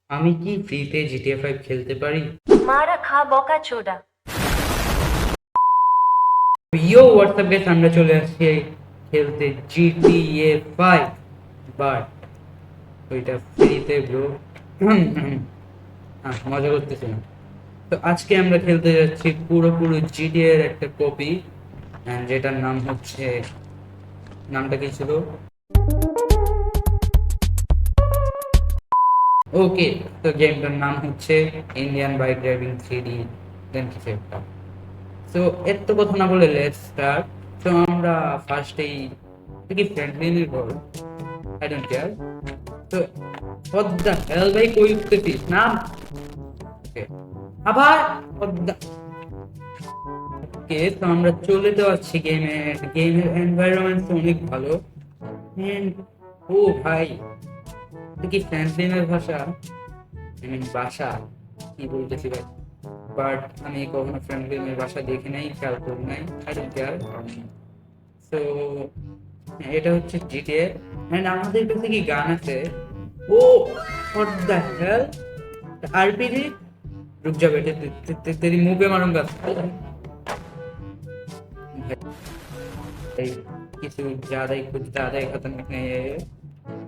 আমি কি ফ্রিতে জিটিএ 5 খেলতে পারি? মারা খা বকা চোদা। ইয়ো হোয়াটসঅ্যাপ গাইস, আমরা চলে আসছি খেলতে জিটিএ 5, বাট ওইটা ফ্রিতে ব্রো। মজা করতেছি না। তো আজকে আমরা খেলতে যাচ্ছি পুরোপুরি জিটিএ এর একটা কপি, যেটার নাম হচ্ছে, নামটা কি ছিল? ওকে, তো গেমটার নাম হচ্ছে ইন্ডিয়ান বাইক ড্রাইভিং 3D, দেন কিছু একটা। সো এর তো কথা না বলে লেটস স্টার্ট। তো আমরা ফার্স্টেই কি ফ্র্যাঙ্কলিনের ঘর, আই ডোন্ট কেয়ার। তো what the hell ভাই, কই উঠতেছিস না? ওকে, আবার what the, ওকে, তো আমরা চলে তো যাচ্ছি গেমের এনভায়রনমেন্ট অনেক ভালো। And ও ভাই, এটা কি ফ্র্যাঙ্কলিনের ভাষা, আই মিন বাসা, কি বলতেছি ভাই। বাট আমি কখনো ফ্র্যাঙ্কলিনের বাসা দেখি নাই, খেয়াল করি নাই, আই ডোন্ট কেয়ার। তো এটা হচ্ছে জিটিএ, এন্ড আমাদের কাছে কি গান আছে? ও व्हाट द हेल, आरपीजी, रुक जा बेटे, तेरी मुंह पे मारूंगा भाई। কিছু कुछ ज्यादा ही खतरनाक नहीं है ये,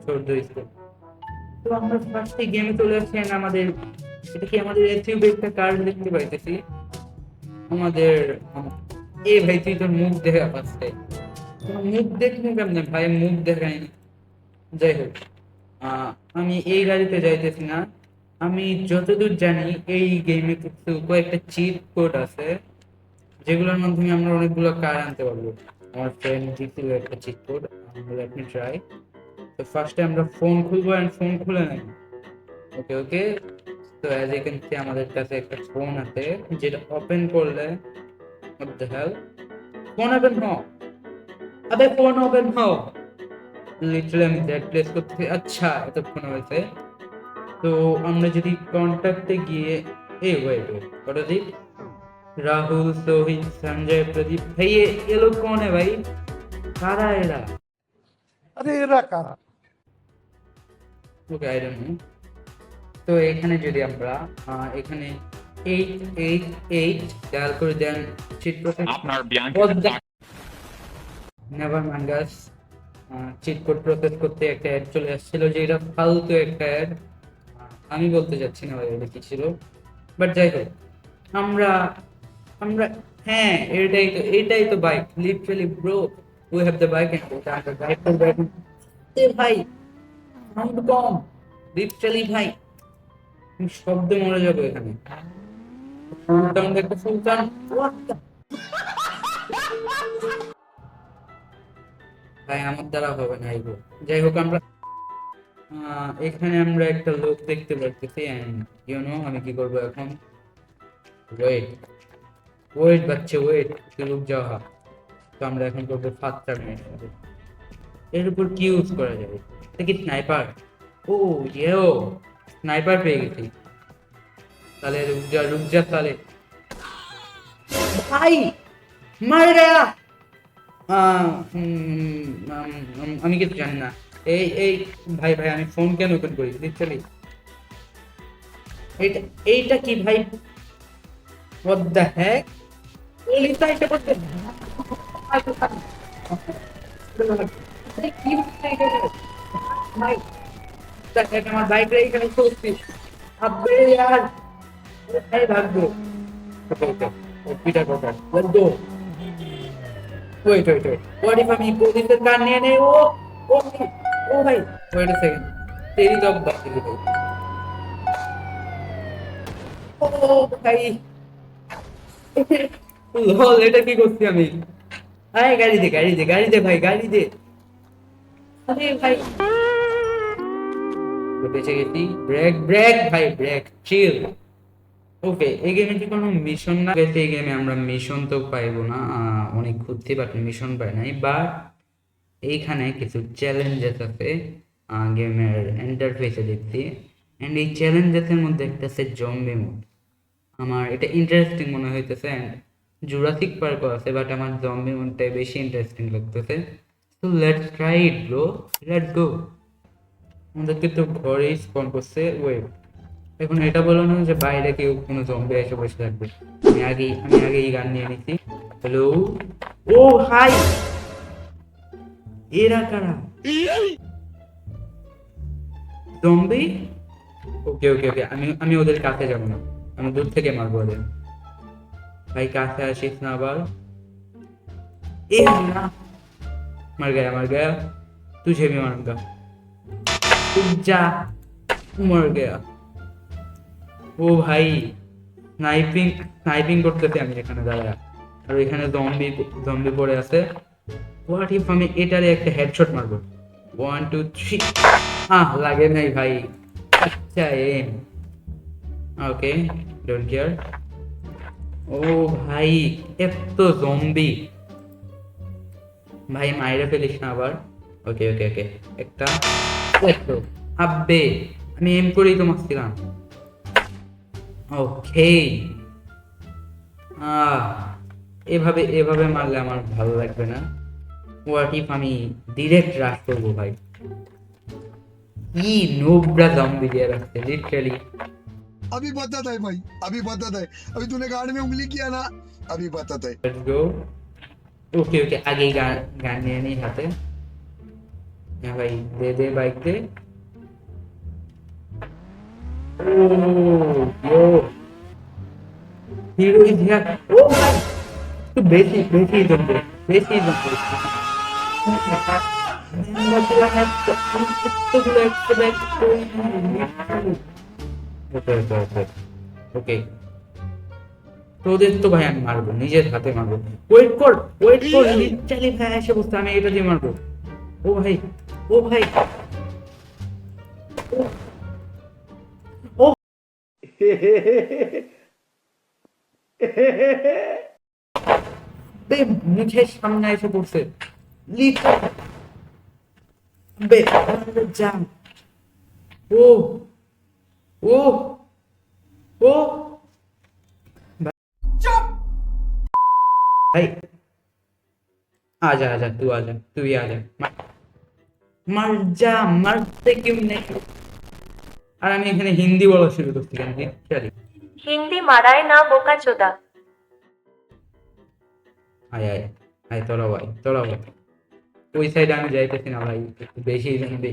छोड़ दो इसको। তো আমরা ফার্স্টে গেমে চলে আসছি and আমাদের, এটা কি আমাদের এসইউভি একটা কার দেখতে পাইতেছি আমাদের। এ ভাই, তুই তোর মুখ দেখা ফার্স্টে, তোর মুখ দেখবো কেমনে ভাই, মুখ দেখায়নি। যাই হোক, আহ, আমি এই গাড়িতে যাইতেছি না। আমি যতদূর জানি এই গেমে কিছু কয়েকটা চিট কোড আছে, যেগুলোর মাধ্যমে আমরা অনেকগুলো কার আনতে পারবো। আমার ফ্রেন্ড দিছিল একটা cheat code, let me try. তো ফার্স্টে আমরা ফোন খুলবো এন্ড ফোন খুলে নেব। ওকে ওকে, তো অ্যাজ ইউ ক্যান সি আমাদের কাছে একটা ফোন আছে, যেটা ওপেন করলে what the hell, phone open হ, আবে ফোন ওপেন হ। লিটারালি আমি দ্যাট প্লেস করতে, আচ্ছা এতক্ষণ হয়েছে। তো আমরা যদি কন্ট্যাক্টে গিয়ে, ए वेट वेट प्रदीप, राहुल सोहित संजय प्रदीप भाई, ये लोग कौन है भाई, कारा एरा? আরে এরা কারা? Okay I don't know. তো এখানে যদি আমরা এখানে 888 ডায়াল করে দেন, চিট প্রসেস আপনার ব্যাংকে never mind guys. Cheat code process করতে একটা অ্যাড চলে আসছিল, যে এটা ফালতু একটা অ্যাড, আমি বলতে চাচ্ছি না ভাই এটা কি ছিল, বাট যাই হোক। আমরা আমরা হ্যাঁ, এটাই তো bike, literally bro, we have the bike and এটা আমরা ড্রাইভ করবো এখন। এ ভাই, সাউন্ড কম, লিটারালি ভাই, আমি শব্দে মরে যাবো এখানে। ফুলটাউন একটা সুলতান, ভাই আমার দ্বারা হবে না এগুলো। যাই হোক, আমরা এখানে আমরা একটা লোক দেখতে পাচ্ছি এন্ড ইউ নো আমি কি করবো এখন। ওয়েট ওয়েট বাচ্চা ওয়েট, তুই রুক যাওয়া। তো আমরা এখন করবো ফাস্ট টার্মিনেট। এর উপর কি ইউজ করা যাবে? এটা কি স্নাইপার? ও ইয়েও, স্নাইপার পেয়ে গেছি। তাহলে রুক যা তাহলে ভাই, মার গয়া। আমি কিছু জানি না। এই ভাই ভাই, আমি ফোন কেন ওপেন করি লিটারালি? এইটা এইটা কি ভাই, হোয়াট দ্য হেক, পুলিশ আইসা করতে কি হচ্ছে এখানে? ভাই দেখ, আমার বাইক রে এখানে চলছি, আবে यार, ভাই ভাগবো। Okay okay, Peter Parker, let's go. Wait, what if আমি পুলিশের কার নিয়ে নেই? ও ও ভাই, ওয়েট আ সেকেন্ড, তেরি তো বাদ দিলি ভাই। ও ভাই, লল, এটা কি করছি আমি? আয় গাড়ি দে ভাই, গাড়ি দে। আরে ভাই, বেঁচে গেছি। ব্রেক ভাই, ব্রেক, চিল। ওকে, এই গেমে কি কোনো মিশন না গেছে? এই গেমে আমরা মিশন তো পাইবো না, অনেক ঘুরতে বাট মিশন পাই নাই, বাট এইখানে কিছু চ্যালেঞ্জেস আছে গেমের ইন্টারফেসে দেখছি। এন্ড এই চ্যালেঞ্জেসের মধ্যে একটা আছে জম্বি মোড। আমার এটা ইন্টারেস্টিং মনে হইতেছে, এন্ড জুরাসিক পার্কও আছে, বাট আমার জম্বি মোডটাই বেশি ইন্টারেস্টিং লাগতেছে। So let's try it bro, let's go. আমাদেরকে তো ঘরেই স্পন করছে, ওয়েট, এখন এটা বলো না যে বাইরে কেউ কোনো জম্বি এসে বসে থাকবে। আমি আগেই গান নিয়ে নিচ্ছি। হ্যালো, ও হাই, এরা কারা? জম্বি? ওকে ওকে ওকে, আমি ওদের কাছে যাবো না, আমি দূর থেকে মারবো ওদের। ভাই কাছে আসিস না আবার। ए ना, मर गया, तुझे भी मारूंगा, तू जा, मर गया। ও ভাই, স্নাইপিং স্নাইপিং করতেছি আমি এখানে দাঁড়া, আর এখানে জম্বি জম্বি পড়ে আছে। হোয়াট ইফ আমি এটারে একটা হেডশট মারবো? 1 2 3, লাগে নাই ভাই। আচ্ছা এম, ওকে, ডোন্ট কেয়ার। ও ভাই, এত জম্বি, ভাই মাইরে ফেলিস না আবার। ওকে ওকে ওকে, একটা একটু আব্বে, আমি এম করেই তো মারছিলাম। ওকে, এভাবে এভাবে মারলে আমার ভালো লাগবে না। হোয়াট ইফ আমি ডিরেক্ট রাশ করবো ভাই? কি নোবরা জম্বি দিয়ে রাখছে লিটারালি। अभी बताता है भाई, अभी बताता है। अभी तूने गाड़ में उंगली किया ना, अभी बताता है। Let's go. ওকে ওকে, আগেই গান গান নিয়ে নিই হাতে। হ্যাঁ ভাই, দে দে বাইক দে। ও ইয়ো, হিরো ইজ হিয়ার। ও ভাই, একটু বেশি বেশি জম্বি, বেশি জম্বি। ওকে, তোদের তো ভাই আমি মারবো, নিজের হাতে মারবো। ওয়েট কর ওয়েট কর, লিটারালি ভাই এসে বসতে, আমি এটা দিয়ে মারবো। ও ভাই, ও ভাই, ও বে, মুখের সামনে এসে পড়ছে লিটারালি। বে জান, ও ও ও भाई, आजा आजा, तू आजा, तू ही आजा, मर जा, मरते क्यों नहीं? আর আমি এখানে হিন্দি বলা শুরু করছি কেন? লিটারালি হিন্দি মারায় না বোকাচোদা। আয় আয় আয়, তোরা ভাই তোরা ভাই, ওই সাইডে আমি যাইতেছি না ভাই, একটু বেশি হিন্দি।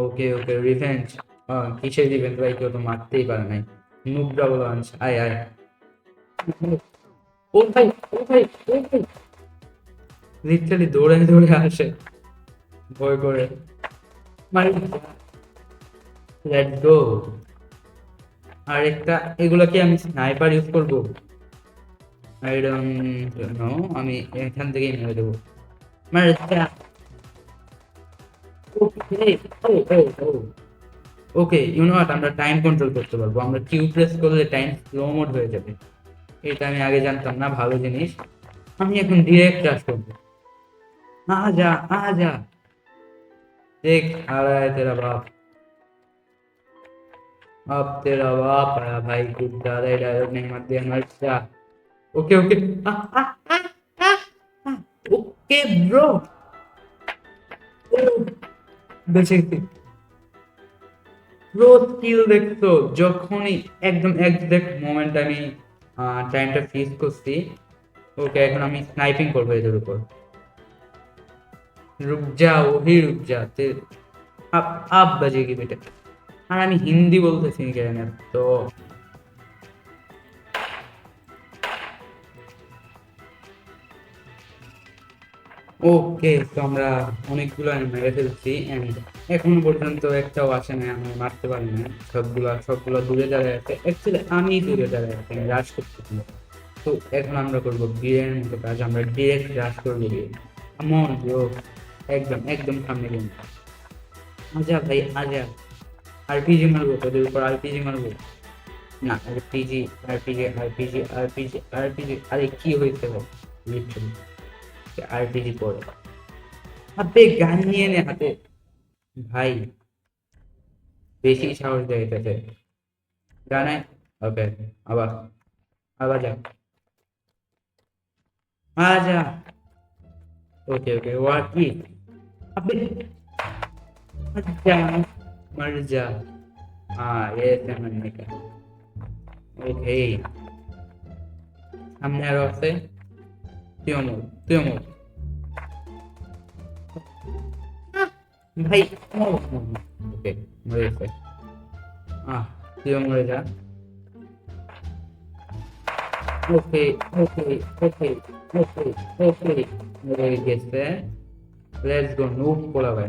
ওকে ওকে, রিভেঞ্জ। কিসের রিভেঞ্জ ভাই? কেউ তো মারতেই পারে নাই, নুবরা বলো আনছ। আয় আয়, ও ভাই ও ভাই ও ভাই, লিটারালি দৌড়ে দৌড়ে আসে ভয় করে। মারি, লেটস গো। আর একটা, এগুলা কি আমি স্নাইপার ইউজ করবো? আই ডোন্ট নো, আমি এখান থেকেই মেরে দেবো। মার যা। ওকে ও ও ও, ওকে ইউ নো হোয়াট, আমরা টাইম কন্ট্রোল করতে পারবো, আমরা কিউ প্রেস করলে টাইম স্লো মোড হয়ে যাবে। এটা আমি আগে জানতাম না, ভালো জিনিস। আমি এখন ডিরেক্ট ক্লাস করবো। আজা আজা, देख आ रहा है तेरा बाप, अब तेरा बाप आया भाई, कुछ ज्यादा ही डायलॉग नहीं मत दे, मर जा। ओके ओके, ओके ब्रो, বেঁচে গেছি ব্রো। স্কিল দেখছো, যখনই একদম এক্সাক্ট মোমেন্ট আমি টাইমটা ফ্রিজ করছি। ওকে, এখন আমি স্নাইপিং করবো এদের উপর। रुक जा वही रुक जा, अब बजेगी बेटा। আর আমি হিন্দি বলতেছি কেন? তো ওকে, তো আমরা অনেকগুলো মেরে ফেলছি, and এখনো পর্যন্ত একটাও আসে না, আমি মারতে পারি না। সবগুলো দূরে দাঁড়ায় আছে, অ্যাকচুয়ালি আমি দূরে দাঁড়ায় আছি, আমি রাশ করতেছি না। তো এখন আমরা করবো বীরের মতো কাজ, আমরা ডিরেক্ট রাশ করবো বীর। আমন ব্রো, একদম একদম সামনে গেম। আজা ভাই আজা, আরপিজি মারবো তোদের উপর, আরপিজি মারবো না, RPG RPG RPG RPG RPG. আরে কি হয়েছে ভাই, লিটারালি আরপিজি পড়ে। আবে গান নিয়ে নে হাতে ভাই, বেশি সাহস দেয় এটাতে। গানে ওকে, আবার আবার যা, আজা। ওকে ওকে, হোয়াট কি? আবে আচ্ছা, मर जा, ese manica. ওকে, সামনে আরো আছে। তুই অমর, ভাই। ওকে, মরে গেছে। তুইও মরে যা। ওকে ওকে ওকে ওকে ওকে, মরে গেছে। লেটস গো, নুব বলা ভাই।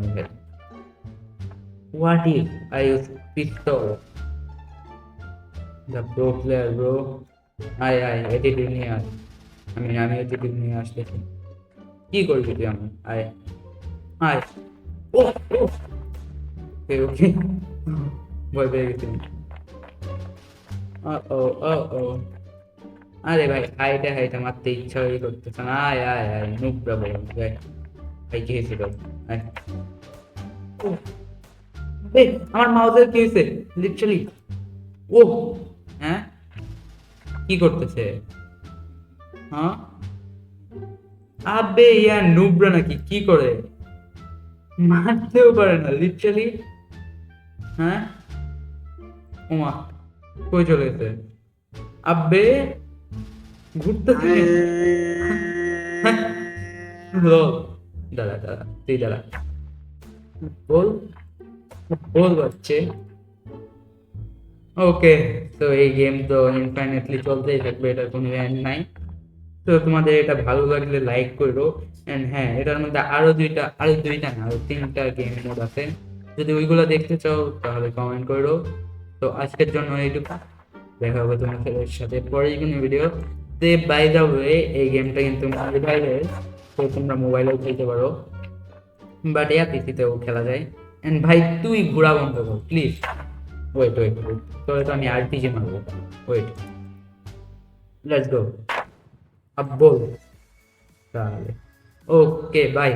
What if I use pistol? The pro player, bro. আয় attitude নিয়ে আয়। আমি attitude নিয়ে আসতেছি। কি করবি তুই আমার? আয় আয়। ও ওকে ওকে, ভয় পেয়ে গেছি। ও আরে ভাই, হাইটে মারতে ইচ্ছা করতেছে না। আয় নুবরা বল ভাই। ভাই কি হয়েছিল? আয়। এই, আমার মাউসের কি হয়েছে? লিটারালি ও, হ্যাঁ, কি করতেছে? হ্যাঁ, আবে ইয়ার নুবরা নাকি? কি করে মারতেও পারে না লিটারালি। হ্যাঁ, ওমা, কই চলে গেছে? আবে ঘুরতেছে। দাদা তুই দাদা, বল বাচ্চে। ওকে, তো এই গেম তো ইনফাইনাইটলি চলতেই থাকবে, এটার কোনো এন্ড নাই। তো তোমাদের এটা ভালো লাগলে লাইক করো। এন্ড হ্যাঁ, এটার মধ্যে আরো দুইটা না, আরো 3টা গেম মোড আছে। যদি ওইগুলো দেখতে চাও তাহলে কমেন্ট করো। তো আজকের জন্য এইটুকু, দেখা হবে তোমাদের সাথে পরের কোনো ভিডিও। তে বাই দ্য ওয়ে, এই গেমটা কিন্তু মোবাইলের, তো তোমরা মোবাইলেও খেলতে পারো, বাট পিসিতেও খেলা যায়। এন্ড ভাই তুই ঘোরা বন্ধ কর প্লিজ। ওয়েট, তোরে তো আমি আরপিজি মারবো। Wait, let's go. আব বল তাহলে। Okay by.